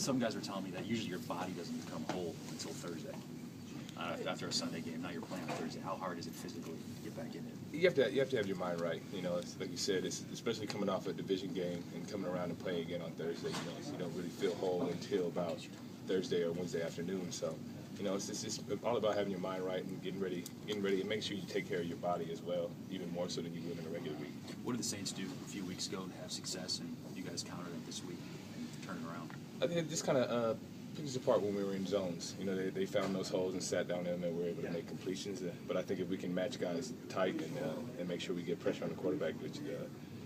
some guys were telling me that usually your body doesn't become whole until Thursday. After a Sunday game, now you're playing on Thursday. How hard is it physically to get back in it? You have to have your mind right. You know, it's, like you said, it's especially coming off a division game and coming around and playing again on Thursday. You don't really feel whole until about Thursday or Wednesday afternoon. So, you know, it's all about having your mind right and getting ready, and make sure you take care of your body as well, even more so than you would in a regular week. What did the Saints do a few weeks ago to have success, and you guys countered it this week and turned it around? I think it just kind of picked us apart when we were in zones. You know, they found those holes and sat down there and they were able to make completions. But I think if we can match guys tight and make sure we get pressure on the quarterback, which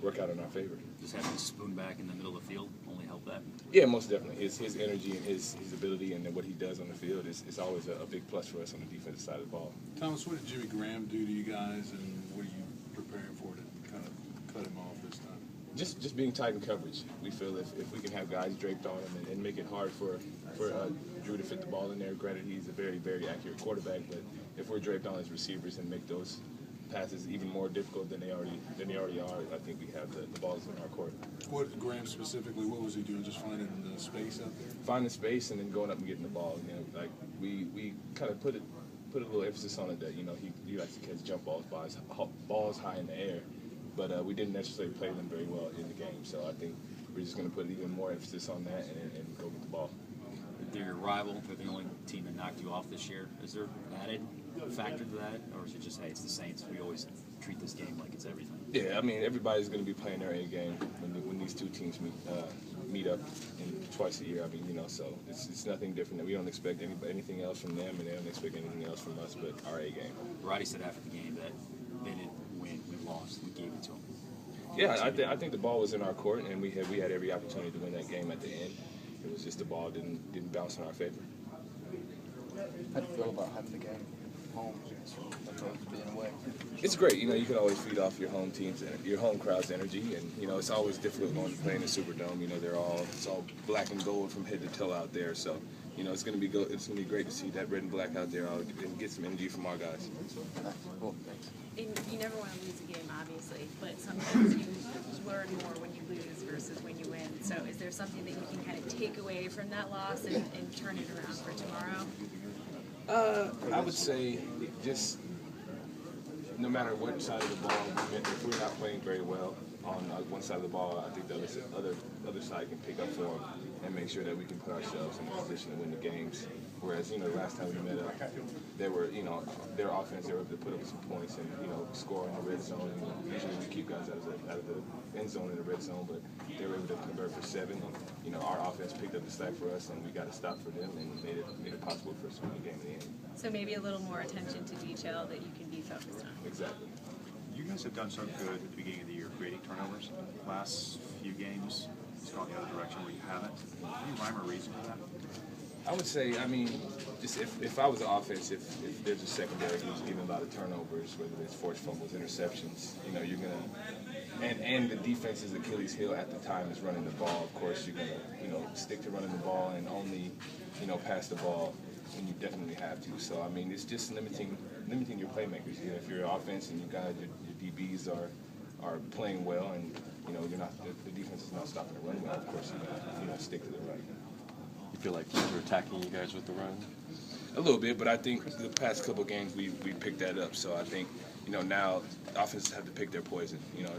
work out in our favor. Does having a spoon back in the middle of the field only help that? Yeah, most definitely. His energy and his ability and what he does on the field is always a big plus for us on the defensive side of the ball. Thomas, what did Jimmy Graham do to you guys, and what are you preparing for to kind of cut him off this time? Just being tight in coverage. We feel if we can have guys draped on him and make it hard for Drew to fit the ball in there. Granted, he's a very, very accurate quarterback, but if we're draped on his receivers and make those passes even more difficult than they already are, I think we have the balls in our court. What Graham specifically? What was he doing? Just finding the space out there? Finding space and then going up and getting the ball. You know, like we kind of put a little emphasis on it that he likes to catch jump balls high in the air. But we didn't necessarily play them very well in the game. So I think we're just going to put even more emphasis on that and go get the ball. They're your rival. They're the only team that knocked you off this year. Is there an added factor to that? Or is it just, hey, it's the Saints, we always treat this game like it's everything? Yeah, I mean, everybody's going to be playing their A game when these two teams meet up twice a year. I mean, you know, so it's nothing different. We don't expect anything else from them, and they don't expect anything else from us but our A game. Roddy said after the game that they didn't win, we lost, we gave it to them. Yeah, I think the ball was in our court, and we had every opportunity to win that game at the end. It was just the ball didn't bounce in our favor. How do you feel about having the game home opposed to being away? It's great. You know, you can always feed off your home team's, your home crowd's energy, and you know it's always difficult going to play in the Superdome. You know, it's all black and gold from head to toe out there. So, you know, it's gonna be great to see that red and black out there and get some energy from our guys. Cool. Thanks. And you never want to lose a game, obviously, but sometimes you learn more when you lose versus when you win. So is there something that you can kind of take away from that loss and turn it around for tomorrow? I would say just no matter what side of the ball, if we're not playing very well on one side of the ball, I think the other side can pick up for them and make sure that we can put ourselves in a position to win the games. Whereas, you know, the last time we met up, they were, you know, their offense, they were able to put up some points and, you know, score in the red zone. And usually we keep guys out of the end zone in the red zone, but they were able to convert for 7. And, you know, our offense picked up the slack for us, and we got a stop for them and made it possible for us to win the game in the end. So maybe a little more attention to detail that you can be focused on. Exactly. You guys have done so good at the beginning of the year creating turnovers. Last few games, it's gone the other direction where you haven't. Any rhyme or reason for that? I would say, I mean, just if I was an offense, if there's a secondary who's giving a lot of turnovers, whether it's forced fumbles, interceptions, you know, you're gonna, and the defense's Achilles heel at the time is running the ball. Of course, you're gonna, you know, stick to running the ball and only, you know, pass the ball when you definitely have to. So I mean, it's just limiting your playmakers. You know, if you're an offense and you guys, your DBs are playing well, and you know the defense is not stopping the run well. Of course, you know, stick to the run. You feel like teams are attacking you guys with the run? A little bit, but I think the past couple of games we picked that up. So I think, you know, now offenses have to pick their poison. You know.